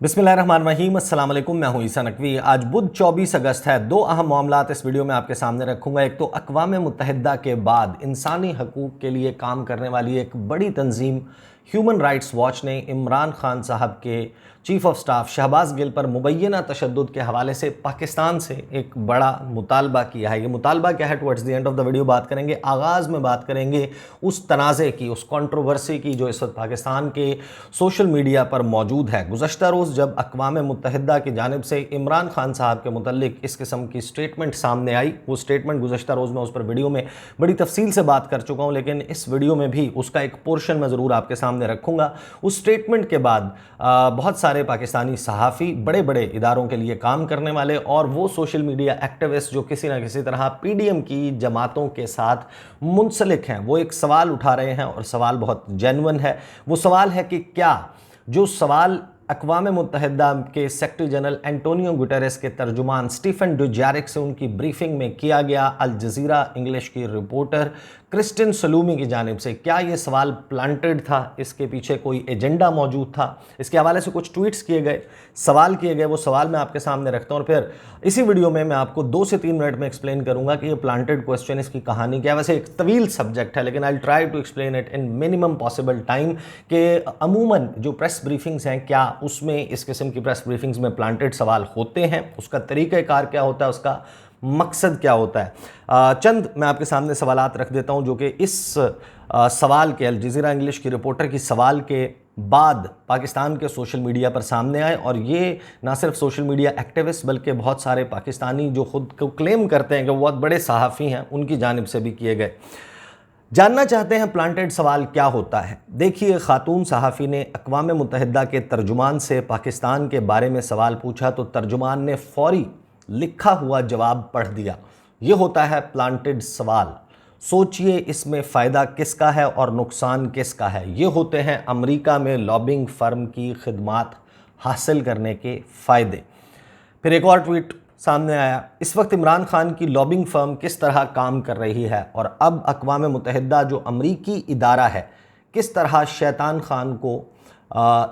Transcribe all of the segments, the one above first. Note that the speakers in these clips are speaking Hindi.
बिस्मिल्लाहिर्रहमानिर्रहीम, अस्सलाम वालेकुम। मैं हूं ईसा नकवी। आज बुध 24 अगस्त है। दो अहम मामलात इस वीडियो में आपके सामने रखूंगा। एक तो अक़वाम मुत्तहिदा के बाद इंसानी हकूक़ के लिए काम करने वाली एक बड़ी तंजीम ह्यूमन राइट्स वॉच ने इमरान खान साहब के chief of staff Shahbaz Gill पर मुबैना तशद्दुद के हवाले से पाकिस्तान से एक बड़ा मुतालबा किया है। ये मुतालबा क्या है, towards the end of the video बात करेंगे। आगाज़ में बात करेंगे उस तनाज़े की, उस कंट्रोवर्सी की जो इस वक्त पाकिस्तान के सोशल मीडिया पर मौजूद है। गुज़श्ता रोज़ जब अक़वाम मुत्तहिदा की जानिब से इमरान खान साहब के मुतल्लिक इस किस्म की स्टेटमेंट सामने आई, वो स्टेटमेंट गुज़श्ता रोज़ मैं उस पर वीडियो में बड़ी तफसील से बात कर चुका हूँ, लेकिन इस वीडियो में भी उसका एक पोर्शन मैं ज़रूर आपके सामने रखूँगा। उस स्टेटमेंट के बाद बहुत सारे पाकिस्तानी सहाफ़ी, बड़े बड़े इदारों के लिए काम करने वाले और वो सोशल मीडिया एक्टिविस्ट जो किसी न किसी तरह PDM की जमातों के साथ मुंसलिक हैं, वो एक सवाल उठा रहे हैं और सवाल बहुत जेन्युइन है। वो सवाल है कि क्या जो सवाल अक़वाम मुत्तहिदा के सेक्रेटरी जनरल एंटोनियो गुटेरेस के तर्जुमान स्टीफन डुजारिक से उनकी ब्रीफिंग में किया गया अल जज़ीरा इंग्लिश की रिपोर्टर क्रिस्टिन सलूमी की जानिब से, क्या ये सवाल प्लांटेड था, इसके पीछे कोई एजेंडा मौजूद था। इसके हवाले से कुछ ट्वीट्स किए गए, सवाल किए गए, वो सवाल मैं आपके सामने रखता हूँ और फिर इसी वीडियो में मैं आपको 2 से 3 मिनट में एक्सप्लेन करूँगा कि ये प्लांटेड क्वेश्चन, इसकी कहानी क्या है। वैसे एक तवील सब्जेक्ट है, लेकिन I try to explain it in minimum possible time. कि अमूमन जो प्रेस ब्रीफिंग्स हैं, क्या उसमें इस किस्म की प्रेस ब्रीफिंग्स में प्लांटेड सवाल होते हैं, उसका तरीक़ाकार क्या होता है, उसका मकसद क्या होता है। चंद मैं आपके सामने सवालात रख देता हूं जो कि इस सवाल के, अल जज़ीरा इंग्लिश की रिपोर्टर की सवाल के बाद पाकिस्तान के सोशल मीडिया पर सामने आए। और ये ना सिर्फ सोशल मीडिया एक्टिविस्ट बल्कि बहुत सारे पाकिस्तानी जो खुद को क्लेम करते हैं कि वो बहुत बड़े सहाफ़ी हैं, उनकी जानिब से भी किए गए। जानना चाहते हैं प्लांटेड सवाल क्या होता है। देखिए, खातून सहाफ़ी ने अक़वाम मुत्तहिदा के तर्जुमान से पाकिस्तान के बारे में सवाल पूछा तो तर्जुमान ने फ़ौरी लिखा हुआ जवाब पढ़ दिया। ये होता है प्लांटेड सवाल। सोचिए इसमें फ़ायदा किसका है और नुकसान किसका है। ये होते हैं अमेरिका में लॉबिंग फ़र्म की खिदमात हासिल करने के फ़ायदे। फिर एक और ट्वीट सामने आया, इस वक्त इमरान खान की लॉबिंग फ़र्म किस तरह काम कर रही है और अब अक़वाम मुत्तहिदा जो अमरीकी इदारा है किस तरह शैतान खान को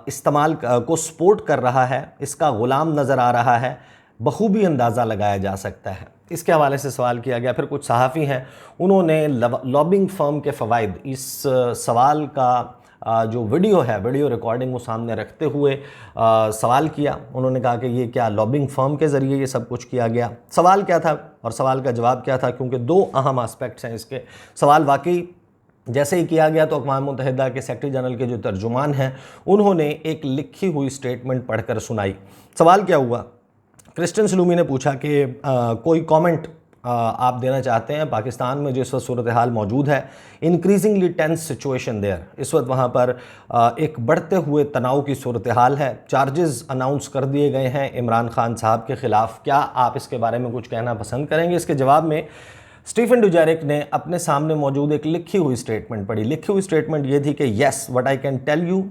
इस्तेमाल को सपोर्ट कर रहा है, इसका ग़ुलाम नज़र आ रहा है, बखूबी अंदाज़ा लगाया जा सकता है। इसके हवाले से सवाल किया गया। फिर कुछ सहाफ़ी हैं, उन्होंने लॉबिंग फ़र्म के फ़वाइद, इस सवाल का जो वीडियो है, वीडियो रिकॉर्डिंग, वो सामने रखते हुए सवाल किया। उन्होंने कहा कि ये क्या लॉबिंग फ़र्म के ज़रिए ये सब कुछ किया गया। सवाल क्या था और सवाल का जवाब क्या था, क्योंकि 2 अहम एस्पेक्ट्स हैं इसके। सवाल वाकई जैसे ही किया गया तो अक़वाम मुत्तहिदा के सेक्रेटरी जनरल के जो तर्जुमान हैं, उन्होंने एक लिखी हुई स्टेटमेंट पढ़कर सुनाई। सवाल क्या हुआ, क्रिस्टिन सलूमी ने पूछा कि कोई कमेंट आप देना चाहते हैं पाकिस्तान में जो इस वक्त सूरत हाल मौजूद है, इंक्रीजिंगली टेंस सिचुएशन देयर। इस वक्त वहाँ पर एक बढ़ते हुए तनाव की सूरत हाल है। चार्जेस अनाउंस कर दिए गए हैं इमरान खान साहब के ख़िलाफ़। क्या आप इसके बारे में कुछ कहना पसंद करेंगे। इसके जवाब में स्टीफन डुजारिक ने अपने सामने मौजूद एक लिखी हुई स्टेटमेंट पढ़ी। लिखी हुई स्टेटमेंट ये थी कि yes, what I can tell you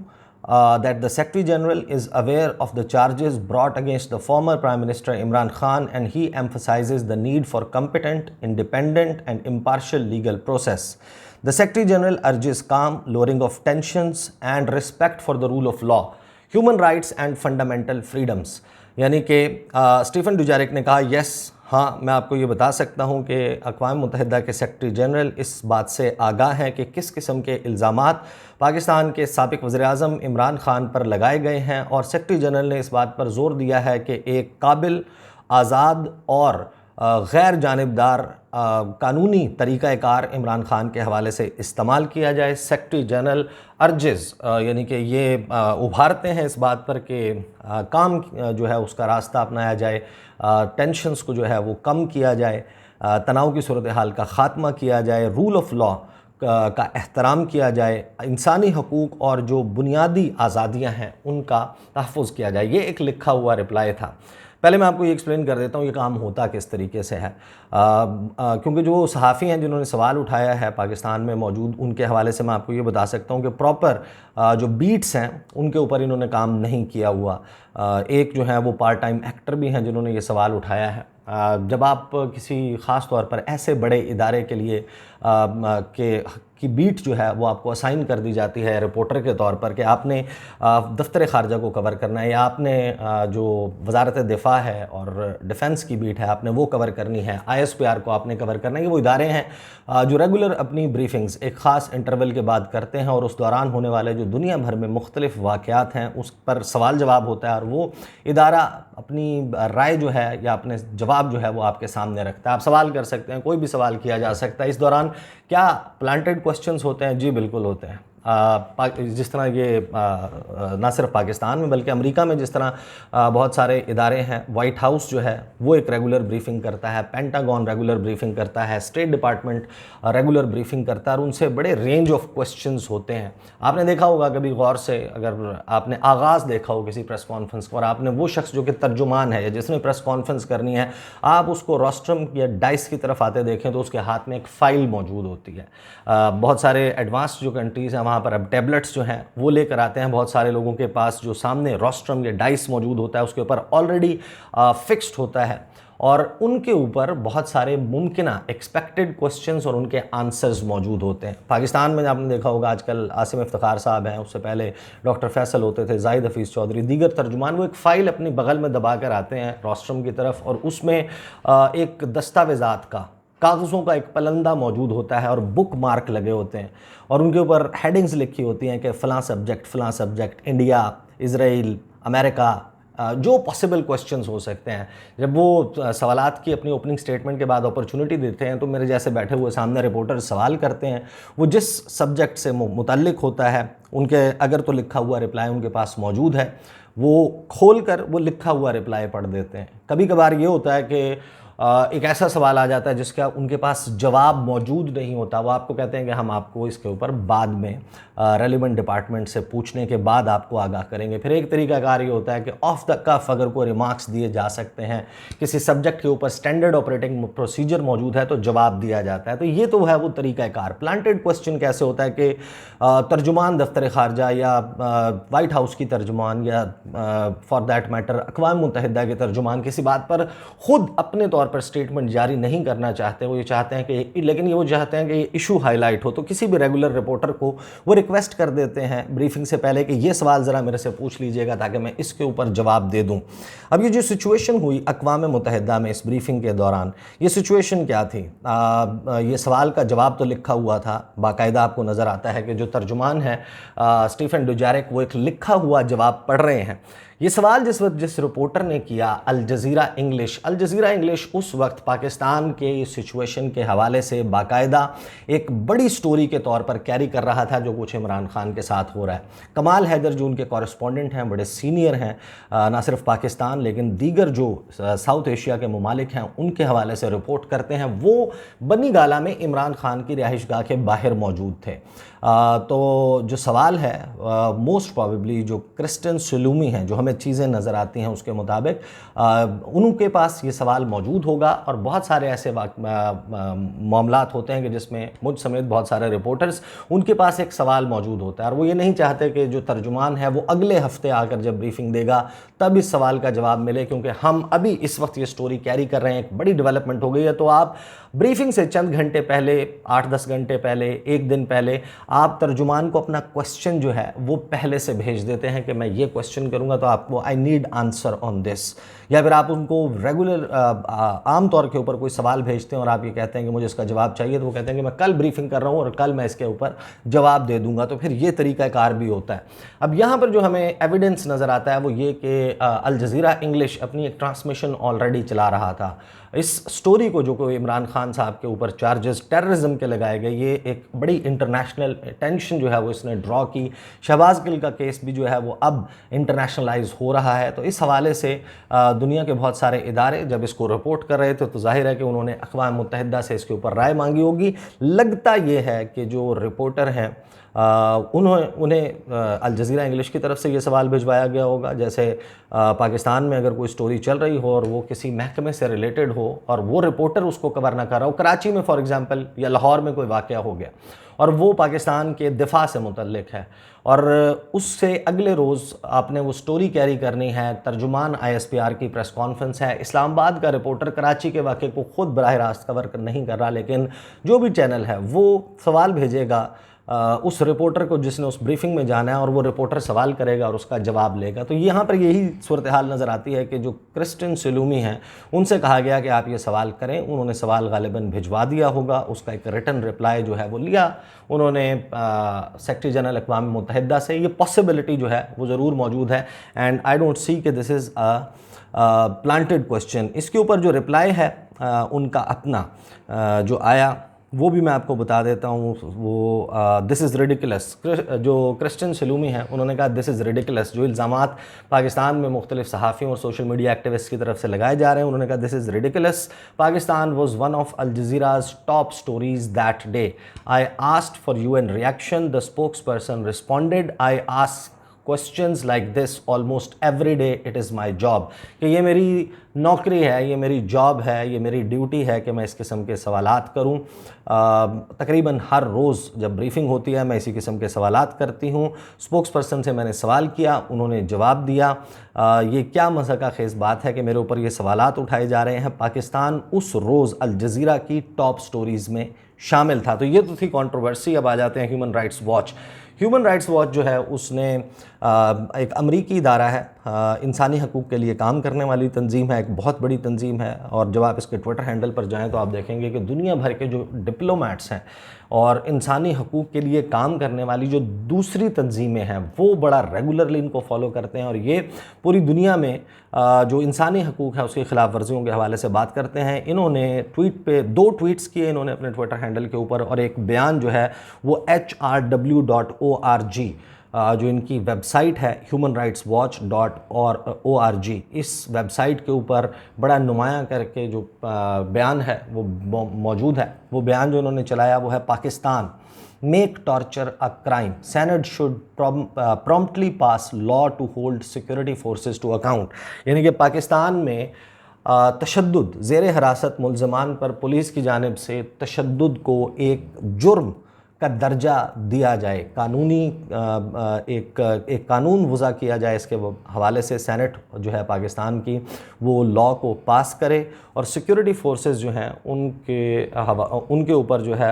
that the Secretary General is aware of the charges brought against the former Prime Minister Imran Khan, and he emphasizes the need for competent, independent and impartial legal process. The Secretary General urges calm, lowering of tensions and respect for the rule of law, human rights and fundamental freedoms. यानी कि स्टीफन डुजारिक ने कहा, यस, हाँ, मैं आपको ये बता सकता हूँ कि अक़वाम मुत्तहिदा के सेक्रेटरी जनरल इस बात से आगाह हैं कि किस किस्म के इल्ज़ामात पाकिस्तान के साबिक़ वज़ीर-ए-आज़म इमरान खान पर लगाए गए हैं। और सेक्रेटरी जनरल ने इस बात पर ज़ोर दिया है कि एक काबिल, आज़ाद और गैर जानिबदार कानूनी तरीक़ाकार इमरान खान के हवाले से इस्तेमाल किया जाए। सेक्रेटरी जनरल अर्जेस, यानी कि ये उभारते हैं इस बात पर कि काम जो है उसका रास्ता अपनाया जाए, टेंशन्स को जो है वो कम किया जाए, तनाव की सूरत हाल का ख़ात्मा किया जाए, रूल ऑफ़ लॉ का एहतराम किया जाए, इंसानी हकूक़ और जो बुनियादी आज़ादियाँ हैं उनका तहफ़्फ़ुज़ किया जाए। ये एक लिखा हुआ रिप्लाई था। पहले मैं आपको ये एक्सप्लेन कर देता हूँ ये काम होता किस तरीके से है, क्योंकि जो सहाफ़ी हैं जिन्होंने सवाल उठाया है पाकिस्तान में मौजूद, उनके हवाले से मैं आपको ये बता सकता हूँ कि प्रॉपर जो बीट्स हैं उनके ऊपर इन्होंने काम नहीं किया हुआ। एक जो है वो पार्ट टाइम एक्टर भी हैं जिन्होंने ये सवाल उठाया है। जब आप किसी ख़ास तौर पर ऐसे बड़े इदारे के लिए की बीट जो है वो आपको असाइन कर दी जाती है रिपोर्टर के तौर पर कि आपने दफ्तर ख़ारजा को कवर करना है, या आपने जो वजारत दिफा है और डिफेंस की बीट है आपने वो कवर करनी है, ISPR को आपने कवर करना है। ये वो इदारे हैं जो रेगुलर अपनी ब्रीफिंग्स एक ख़ास इंटरवल के बाद करते हैं और उस दौरान होने वाले जो दुनिया भर में मुख्तलिफ वाक़यात हैं उस पर सवाल जवाब होता है, और वो इदारा अपनी राय जो है या अपने जवाब जो है वो आपके सामने रखता है। आप सवाल कर सकते हैं, कोई भी सवाल किया जा सकता है। इस दौरान क्या प्लांटेड क्वेश्चंस होते हैं? जी बिल्कुल होते हैं। जिस तरह ये ना सिर्फ पाकिस्तान में बल्कि अमेरिका में जिस तरह बहुत सारे इदारे हैं, वाइट हाउस जो है वो एक रेगुलर ब्रीफिंग करता है, पेंटागन रेगुलर ब्रीफिंग करता है, स्टेट डिपार्टमेंट रेगुलर ब्रीफिंग करता है, और उनसे बड़े रेंज ऑफ क्वेश्चंस होते हैं। आपने देखा होगा कभी गौर से, अगर आपने आगाज़ देखा हो किसी प्रेस कॉन्फ्रेंस को और आपने वो शख्स जो कि तर्जुमान है या जिसने प्रेस कॉन्फ्रेंस करनी है, आप उसको रोस्ट्रम या डाइस की तरफ आते देखें तो उसके हाथ में एक फ़ाइल मौजूद होती है। बहुत सारे एडवांस जो कंट्रीज़ हैं वहाँ पर अब टैबलेट्स जो हैं वो लेकर आते हैं। बहुत सारे लोगों के पास जो सामने रोस्ट्रम या डाइस मौजूद होता है उसके ऊपर ऑलरेडी फिक्स्ड होता है, और उनके ऊपर बहुत सारे मुमकिना एक्सपेक्टेड क्वेश्चंस और उनके आंसर्स मौजूद होते हैं। पाकिस्तान में आपने देखा होगा आजकल आसिम इफ्तिखार साहब हैं, उससे पहले डॉक्टर फैसल होते थे, जाहिद हफीज़ चौधरी, दीगर तर्जुमान, वो एक फ़ाइल अपनी बगल में दबा कर आते हैं रोस्ट्रम की तरफ, और उसमें एक दस्तावेज़ात का कागज़ों का एक पलंदा मौजूद होता है और बुक मार्क लगे होते हैं, और उनके ऊपर हेडिंग्स लिखी होती हैं कि फ़लाँ सब्जेक्ट, इंडिया, इज़राइल, अमेरिका, जो पॉसिबल क्वेश्चंस हो सकते हैं। जब वो सवालात की अपनी ओपनिंग स्टेटमेंट के बाद अपॉर्चुनिटी देते हैं तो मेरे जैसे बैठे हुए सामने रिपोर्टर सवाल करते हैं, वो जिस सब्जेक्ट से मुतल्लिक होता है उनके अगर तो लिखा हुआ रिप्लाई उनके पास मौजूद है, वो खोल कर वो लिखा हुआ रिप्लाई पढ़ देते हैं। कभी कभार ये होता है कि एक ऐसा सवाल आ जाता है जिसका उनके पास जवाब मौजूद नहीं होता, वो आपको कहते हैं कि हम आपको इसके ऊपर बाद में रेलिवेंट डिपार्टमेंट से पूछने के बाद आपको आगाह करेंगे। फिर एक तरीकाकार ये होता है कि ऑफ द कफ अगर कोई रिमार्क्स दिए जा सकते हैं, किसी सब्जेक्ट के ऊपर स्टैंडर्ड ऑपरेटिंग प्रोसीजर मौजूद है तो जवाब दिया जाता है। तो ये तो है वो तरीकाकार। प्लांटेड क्वेश्चन कैसे होता है कि तर्जुमान दफ्तर खारजा या वाइट हाउस की तर्जुमान या फॉर दैट मैटर अक़वाम मुत्तहिदा के तर्जुमान किसी बात पर ख़ुद अपने तौर पर स्टेटमेंट जारी नहीं करना चाहते। वो ये चाहते हैं कि लेकिन ये वो चाहते हैं कि ये इशू हाईलाइट हो, तो किसी भी रेगुलर रिपोर्टर को वो रिक्वेस्ट कर देते हैं ब्रीफिंग से पहले कि ये सवाल ज़रा मेरे से पूछ लीजिएगा ताकि मैं इसके ऊपर जवाब दे दूं। अब ये जो सिचुएशन हुई अक़वाम मुत्तहिदा में इस ब्रीफिंग के दौरान, ये सिचुएशन क्या थी? ये सवाल का जवाब तो लिखा हुआ था, बाकायदा आपको नज़र आता है कि जो तर्जुमान है स्टीफन डुजारिक वो एक लिखा हुआ जवाब पढ़ रहे हैं। ये सवाल जिस रिपोर्टर ने किया अल जज़ीरा इंग्लिश उस वक्त पाकिस्तान के इस सिचुएशन के हवाले से बाकायदा एक बड़ी स्टोरी के तौर पर कैरी कर रहा था जो कुछ इमरान खान के साथ हो रहा है। कमाल हैदर जो उनके कॉरेस्पॉन्डेंट हैं, बड़े सीनियर हैं, ना सिर्फ पाकिस्तान लेकिन दीगर जो साउथ एशिया के ममालिक हैं उनके हवाले से रिपोर्ट करते हैं। वो बनी गाला में इमरान खान की रिहाइशगाह के बाहर मौजूद थे। तो जो सवाल है मोस्ट प्रॉबेबली जो क्रिस्टन सलूमी हैं, जो हमें चीज़ें नज़र आती हैं उसके मुताबिक उनके पास ये सवाल मौजूद होगा। और बहुत सारे ऐसे मामलात होते हैं कि जिसमें मुझ समेत बहुत सारे रिपोर्टर्स उनके पास एक सवाल मौजूद होता है और वो ये नहीं चाहते कि जो तर्जुमान है वो अगले हफ्ते आकर जब ब्रीफिंग देगा तब इस सवाल का जवाब मिले, क्योंकि हम अभी इस वक्त ये स्टोरी कैरी कर रहे हैं, एक बड़ी डेवलपमेंट हो गई है। तो आप ब्रीफिंग से चंद घंटे पहले, 8-10 घंटे पहले, एक दिन पहले आप तर्जुमान को अपना क्वेश्चन जो है वो पहले से भेज देते हैं कि मैं ये क्वेश्चन करूंगा तो आपको I need answer on this, या फिर आप उनको रेगुलर आम तौर के ऊपर कोई सवाल भेजते हैं और आप ये कहते हैं कि मुझे इसका जवाब चाहिए, तो वो कहते हैं कि मैं कल ब्रीफिंग कर रहा हूँ और कल मैं इसके ऊपर जवाब दे दूंगा। तो फिर ये तरीक़ाकार भी होता है। अब यहाँ पर जो हमें एविडेंस नज़र आता है वो ये कि अल जज़ीरा इंग्लिश अपनी एक ट्रांसमिशन ऑलरेडी चला रहा था। इस स्टोरी को जो कोई इमरान खान साहब के ऊपर चार्जेस टेररिज्म के लगाए गए, ये एक बड़ी इंटरनेशनल टेंशन जो है वो इसने ड्रॉ की। शहबाज गिल का केस भी जो है वो अब इंटरनेशनलाइज हो रहा है। तो इस हवाले से दुनिया के बहुत सारे इदारे जब इसको रिपोर्ट कर रहे थे तो जाहिर है कि उन्होंने अक़वाम मुत्तहिदा से इसके ऊपर राय मांगी होगी। लगता ये है कि जो रिपोर्टर हैं उन्हें अल जज़ीरा इंग्लिश की तरफ से ये सवाल भिजवाया गया होगा, जैसे पाकिस्तान में अगर कोई स्टोरी चल रही हो और वो किसी महकमे से रिलेटेड हो और वो रिपोर्टर उसको कवर ना कर रहा हो, कराची में फॉर एग्जांपल या लाहौर में कोई वाक़या हो गया और वो पाकिस्तान के दिफा से मुतल्लिक है और उससे अगले रोज़ आपने वो स्टोरी कैरी करनी है, तर्जुमान ISPR की प्रेस कॉन्फ्रेंस है, इस्लामाबाद का रिपोर्टर कराची के वाक़े को ख़ुद बराह रास्त कवर नहीं कर रहा, लेकिन जो भी चैनल है वो सवाल भेजेगा उस रिपोर्टर को जिसने उस ब्रीफिंग में जाना है और वो रिपोर्टर सवाल करेगा और उसका जवाब लेगा। तो यहाँ पर यही सूरत हाल नज़र आती है कि जो क्रिस्टिन सलूमी हैं उनसे कहा गया कि आप ये सवाल करें, उन्होंने सवाल गालिबन भिजवा दिया होगा, उसका एक रिटन रिप्लाई जो है वो लिया उन्होंने सेक्रेटरी जनरल अक़वाम मुत्तहिदा से। ये पॉसिबिलिटी जो है वो ज़रूर मौजूद है एंड आई डोंट सी कि दिस इज़ प्लांटेड क्वेश्चन। इसके ऊपर जो रिप्लाई है उनका अपना जो आया वो भी मैं आपको बता देता हूँ। वो दिस इज़ रिडिकुलस, जो क्रिस्टिन सलूमी हैं उन्होंने कहा दिस इज़ रिडिकुलस, जो इल्ज़ामात पाकिस्तान में मुख्तलिफ सहाफ़ियों और सोशल मीडिया एक्टिविस्ट की तरफ से लगाए जा रहे हैं, उन्होंने कहा this is ridiculous. Pakistan was one of Al Jazeera's top stories that day. I asked for UN reaction, the spokesperson responded, I ask questions like this almost every day, it is my job. कि ये मेरी नौकरी है, ये मेरी जॉब है, ये मेरी ड्यूटी है कि मैं इस किस्म के सवालात करूं। तकरीबन हर रोज़ जब ब्रीफिंग होती है मैं इसी किस्म के सवालात करती हूं। स्पोक्स पर्सन से मैंने सवाल किया, उन्होंने जवाब दिया। ये क्या मज़ाक़ खेज़ बात है कि मेरे ऊपर ये सवालात उठाए जा रहे हैं। पाकिस्तान उस रोज़ अल जज़ीरा की टॉप स्टोरीज़ में शामिल था। तो ये तो थी कंट्रोवर्सी। अब आ जाते हैं human rights watch. Human rights watch जो है उसने एक अमरीकी इदारा है, इंसानी हकूक़ के लिए काम करने वाली तंजीम है, एक बहुत बड़ी तंजीम है। और जब आप इसके ट्विटर हैंडल पर जाएं तो आप देखेंगे कि दुनिया भर के जो डिप्लोमेट्स हैं और इंसानी हकूक़ के लिए काम करने वाली जो दूसरी तंजीमें हैं वो बड़ा रेगुलरली इनको फॉलो करते हैं और ये पूरी दुनिया में जो इंसानी हकूक़ है उसकी खिलाफ वर्जियों के हवाले से बात करते हैं। इन्होंने ट्वीट पे 2 ट्वीट्स किए इन्होंने अपने ट्विटर हैंडल के ऊपर, और एक बयान जो है वो HRW.org जो इनकी वेबसाइट है humanrightswatch.org, इस वेबसाइट के ऊपर बड़ा नुमायां करके जो बयान है वो मौजूद है। वो बयान जो इन्होंने चलाया वो है Pakistan make torture a crime, senate should promptly pass law to hold security forces to account. यानी कि पाकिस्तान में तशद्दुद, ज़ेर हिरासत मुल्ज़मान पर पुलिस की जानिब से तशद्दुद को एक जुर्म का दर्जा दिया जाए, कानूनी एक कानून वज़ा किया जाए। इसके हवाले से सेनेट जो है पाकिस्तान की वो लॉ को पास करे और सिक्योरिटी फोर्सेस जो हैं उनके ऊपर जो है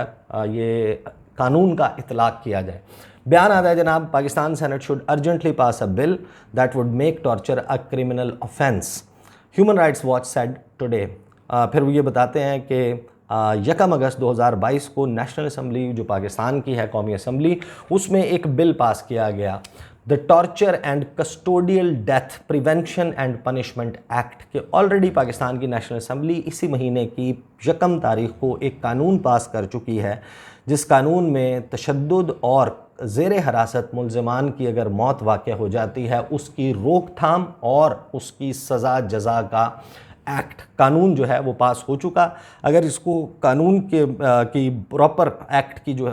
ये कानून का इतलाक़ किया जाए। बयान आता है जनाब, Pakistan senate should urgently pass a bill that would make torture a criminal offence, human rights watch said today. फिर वो ये बताते हैं कि 1 अगस्त 2022 को नेशनल असम्बली जो पाकिस्तान की है, कौमी असम्बली, उसमें एक बिल पास किया गया, the torture and custodial death prevention and punishment act, के ऑलरेडी पाकिस्तान की नेशनल असम्बली इसी महीने की 1 तारीख को एक कानून पास कर चुकी है, जिस कानून में तशद्दुद और ज़ेर हिरासत मुल्ज़मान की अगर मौत वाक़ हो जाती है उसकी रोकथाम और उसकी सज़ा जज़ा का एक्ट, कानून जो है वो पास हो चुका। अगर इसको कानून की प्रॉपर एक्ट की जो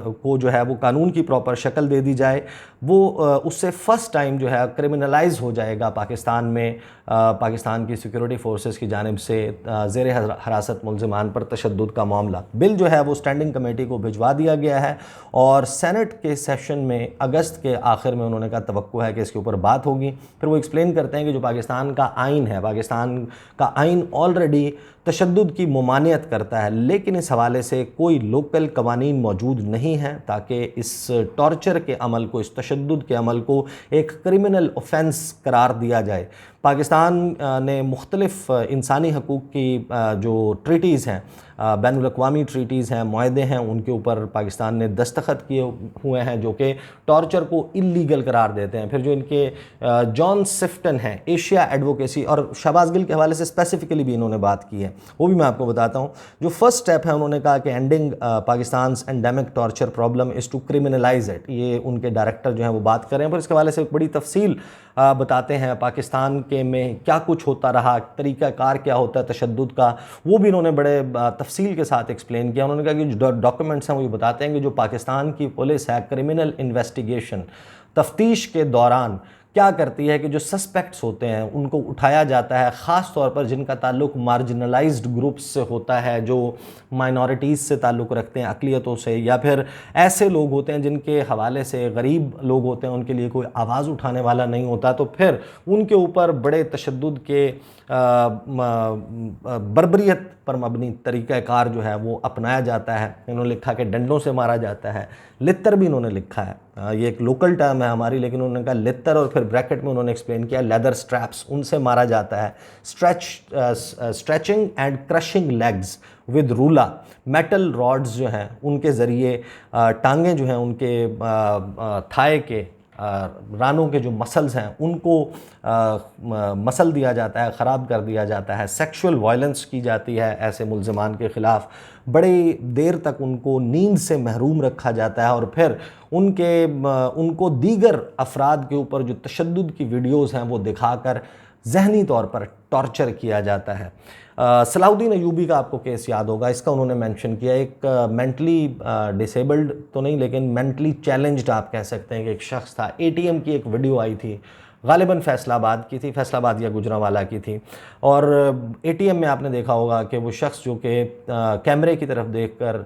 है वो कानून की प्रॉपर शक्ल दे दी जाए, वो उससे फ़र्स्ट टाइम जो है क्रिमिनलाइज हो जाएगा पाकिस्तान में, पाकिस्तान की सिक्योरिटी फोर्सेस की जानिब से ज़ेर हिरासत मुल्ज़मान पर तशद्दुद का मामला। बिल जो है वो स्टैंडिंग कमेटी को भिजवा दिया गया है और सेनेट के सेशन में अगस्त के आखिर में उन्होंने कहा तवक्को है कि इसके ऊपर बात होगी। फिर वो एक्सप्लेन करते हैं कि जो पाकिस्तान का आइन है, पाकिस्तान का आइन ऑलरेडी तशद्दुद की ममानियत करता है, लेकिन इस हवाले से कोई लोकल कवानीन मौजूद नहीं है ताकि इस टॉर्चर के अमल को, इस तशद्दुद के अमल को एक क्रिमिनल ऑफेंस करार दिया जाए। पाकिस्तान ने मुख्तलिफ इंसानी हकूक़ की जो ट्रीटीज़ हैं, बैनुल-अक़वामी ट्रीटीज़ हैं, मुआहदे हैं, उनके ऊपर पाकिस्तान ने दस्तखत किए हुए हैं जो कि टॉर्चर को इल्लीगल करार देते हैं। फिर जो इनके जॉन सिफ्टन हैं, एशिया एडवोकेसी, और शहबाज गिल के हवाले से स्पेसिफिकली भी इन्होंने बात की है, वो भी मैं आपको बताता हूँ। जो फर्स्ट स्टेप है, उन्होंने कहा कि ending Pakistan endemic torture problem is to criminalise it. ये उनके डायरेक्टर जो हैं वो बात कर रहे हैं, पर इसके हवाले से एक बड़ी तफसील बताते हैं पाकिस्तान के में क्या कुछ होता रहा, तरीक़ाकार क्या होता है तशद्दुद का, वो भी इन्होंने बड़े तफसील के साथ एक्सप्लेन किया। उन्होंने कहा कि जो डॉक्यूमेंट्स हैं वो ये बताते हैं कि जो पाकिस्तान की पुलिस है क्रिमिनल इन्वेस्टिगेशन तफ्तीश के दौरान क्या करती है कि जो सस्पेक्ट्स होते हैं उनको उठाया जाता है, ख़ास तौर पर जिनका ताल्लुक मार्जिनलाइज्ड ग्रुप्स से होता है, जो माइनॉरिटीज़ से ताल्लुक़ रखते हैं, अक़लियतों से, या फिर ऐसे लोग होते हैं जिनके हवाले से गरीब लोग होते हैं, उनके लिए कोई आवाज़ उठाने वाला नहीं होता, तो फिर उनके ऊपर बड़े तशद्दुद के बर्बरियत पर मबनी तरीक़ाकार जो है वो अपनाया जाता है। इन्होंने लिखा कि डंडों से मारा जाता है, लित्तर भी इन्होंने लिखा है, ये एक लोकल टर्म है हमारी, लेकिन उन्होंने कहा लित्तर, और फिर ब्रैकेट में उन्होंने एक्सप्लेन किया लेदर स्ट्रैप्स, उनसे मारा जाता है, stretching and crushing legs with रूला, मेटल रॉड्स जो हैं उनके ज़रिए टांगें जो हैं उनके थाए के रानों के जो मसल्स हैं उनको मसल दिया जाता है, ख़राब कर दिया जाता है, सेक्सुअल वायलेंस की जाती है ऐसे मुल्ज़िमान के ख़िलाफ़, बड़ी देर तक उनको नींद से महरूम रखा जाता है, और फिर उनको दीगर अफराद के ऊपर जो तशद्दुद की वीडियोज़ हैं वो दिखाकर ज़हनी तौर पर टॉर्चर किया जाता है। सलाहुद्दीन अयूबी का आपको केस याद होगा, इसका उन्होंने मेंशन किया। एक मेंटली डिसेबल्ड तो नहीं लेकिन मेंटली चैलेंज्ड आप कह सकते हैं कि एक शख्स था। एटीएम की एक वीडियो आई थी, गालिबन फैसलाबाद की थी, फैसलाबाद या गुजरांवाला की थी, और एटीएम में आपने देखा होगा कि वो शख्स जो कि कैमरे की तरफ देखकर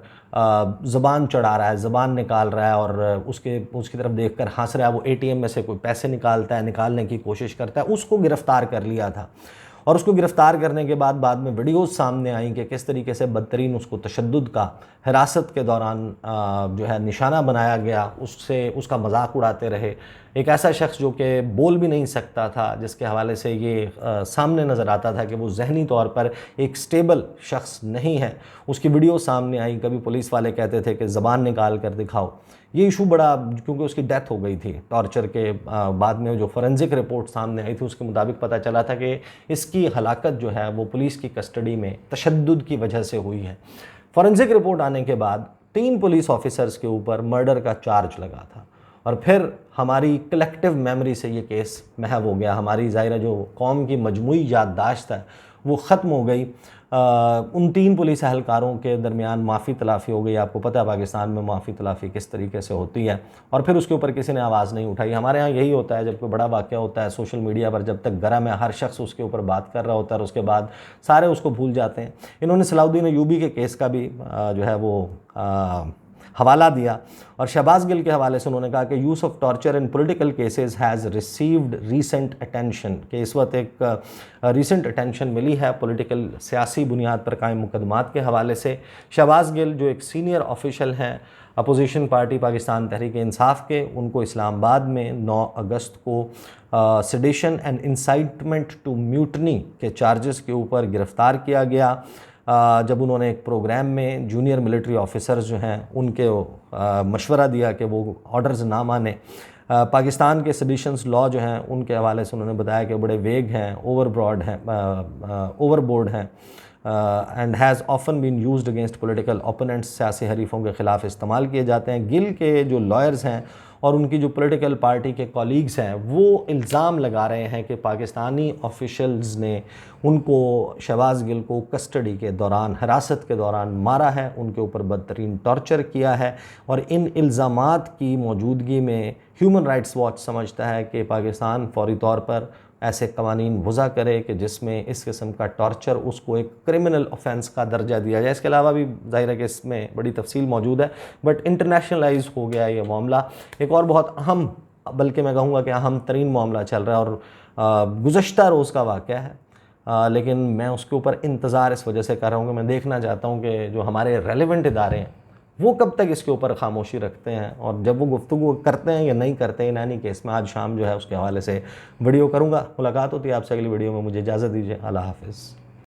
ज़बान चढ़ा रहा है, ज़बान निकाल रहा है, और उसकी तरफ देखकर हंस रहा है, वो एटीएम में से कोई पैसे निकालने की कोशिश करता है, उसको गिरफ़्तार कर लिया था। और उसको गिरफ़्तार करने के बाद में वीडियोज़ सामने आई कि किस तरीके से बदतरीन उसको तशद्दुद का हिरासत के दौरान जो है निशाना बनाया गया, उसका मजाक उड़ाते रहे। एक ऐसा शख्स जो कि बोल भी नहीं सकता था, जिसके हवाले से ये सामने नज़र आता था कि वो ज़हनी तौर पर एक स्टेबल शख्स नहीं है, उसकी वीडियो सामने आई। कभी पुलिस वाले कहते थे कि ज़बान निकाल कर दिखाओ। ये इशू बड़ा, क्योंकि उसकी डेथ हो गई थी टॉर्चर के बाद में जो फोरेंसिक रिपोर्ट सामने आई थी उसके मुताबिक पता चला था कि इसकी हलाकत जो है वो पुलिस की कस्टडी में तशद्दुद की वजह से हुई है। फोरेंसिक रिपोर्ट आने के बाद 3 पुलिस ऑफिसर्स के ऊपर मर्डर का चार्ज लगा था, और फिर हमारी कलेक्टिव मेमोरी से ये केस महव हो गया। हमारी ज़ाहिर जो कौम की मजमूई याददाश्त है वो ख़त्म हो गई। उन 3 पुलिस एहलकारों के दरमियान माफ़ी तलाफ़ी हो गई। आपको पता है पाकिस्तान में माफ़ी तलाफ़ी किस तरीके से होती है, और फिर उसके ऊपर किसी ने आवाज़ नहीं उठाई। हमारे यहाँ यही होता है, जब कोई बड़ा वाक़या होता है सोशल मीडिया पर जब तक गरम है हर शख्स उसके ऊपर बात कर रहा होता है, और उसके बाद सारे उसको भूल जाते हैं। इन्होंने सलाहुद्दीन अयूबी के केस का भी जो है वो हवाला दिया, और शहबाज गिल के हवाले से उन्होंने कहा कि use of torture in political cases has received recent attention, कि इस वक्त एक रीसेंट अटेंशन मिली है पॉलिटिकल सियासी बुनियाद पर कायम मुकदमात के हवाले से। शहबाज गिल जो एक सीनियर ऑफिशियल हैं अपोजिशन पार्टी पाकिस्तान तहरीक इंसाफ के, उनको इस्लामाबाद में 9 अगस्त को sedition and incitement to mutiny के चार्जेस के ऊपर गिरफ़्तार किया गया, जब उन्होंने एक प्रोग्राम में जूनियर मिलिट्री ऑफिसर्स जो हैं उनके मशवरा दिया कि वो ऑर्डर्स ना माने। पाकिस्तान के सेडिशंस लॉ जो हैं उनके हवाले से उन्होंने बताया कि बड़े वेग हैं, ओवरबोर्ड हैं, and has often been used against political opponents, सियासी हरीफों के ख़िलाफ़ इस्तेमाल किए जाते हैं। गिल के जो लॉयर्स हैं और उनकी जो पॉलिटिकल पार्टी के कॉलीग्स हैं वो इल्ज़ाम लगा रहे हैं कि पाकिस्तानी ऑफिशल्स ने उनको, शहबाज गिल को कस्टडी के दौरान, हिरासत के दौरान मारा है, उनके ऊपर बदतरीन टॉर्चर किया है, और इन इल्ज़ामात की मौजूदगी में ह्यूमन राइट्स वॉच समझता है कि पाकिस्तान फौरी तौर पर ऐसे कवानीन वज़ा करे कि जिसमें इस किस्म का टॉर्चर उसको एक क्रिमिनल ऑफेंस का दर्जा दिया जाए। इसके अलावा भी ज़ाहिर है कि इसमें बड़ी तफसील मौजूद है, बट इंटरनेशनलाइज हो गया ये मामला। एक और बहुत अहम, बल्कि मैं कहूँगा कि अहम तरीन मामला चल रहा है, और गुज़श्ता रोज़ का वाक़या है, लेकिन मैं उसके ऊपर इंतज़ार इस वजह से कर रहा हूँ कि मैं देखना चाहता हूँ कि जो हमारे रेलिवेंट इदारे हैं वो कब तक इसके ऊपर खामोशी रखते हैं, और जब वो गुफ्तगू करते हैं या नहीं करते हैं। यानी केस में आज शाम जो है उसके हवाले से वीडियो करूँगा। मुलाकात होती है आपसे अगली वीडियो में, मुझे इजाज़त दीजिए। अल्लाह हाफ़िज़।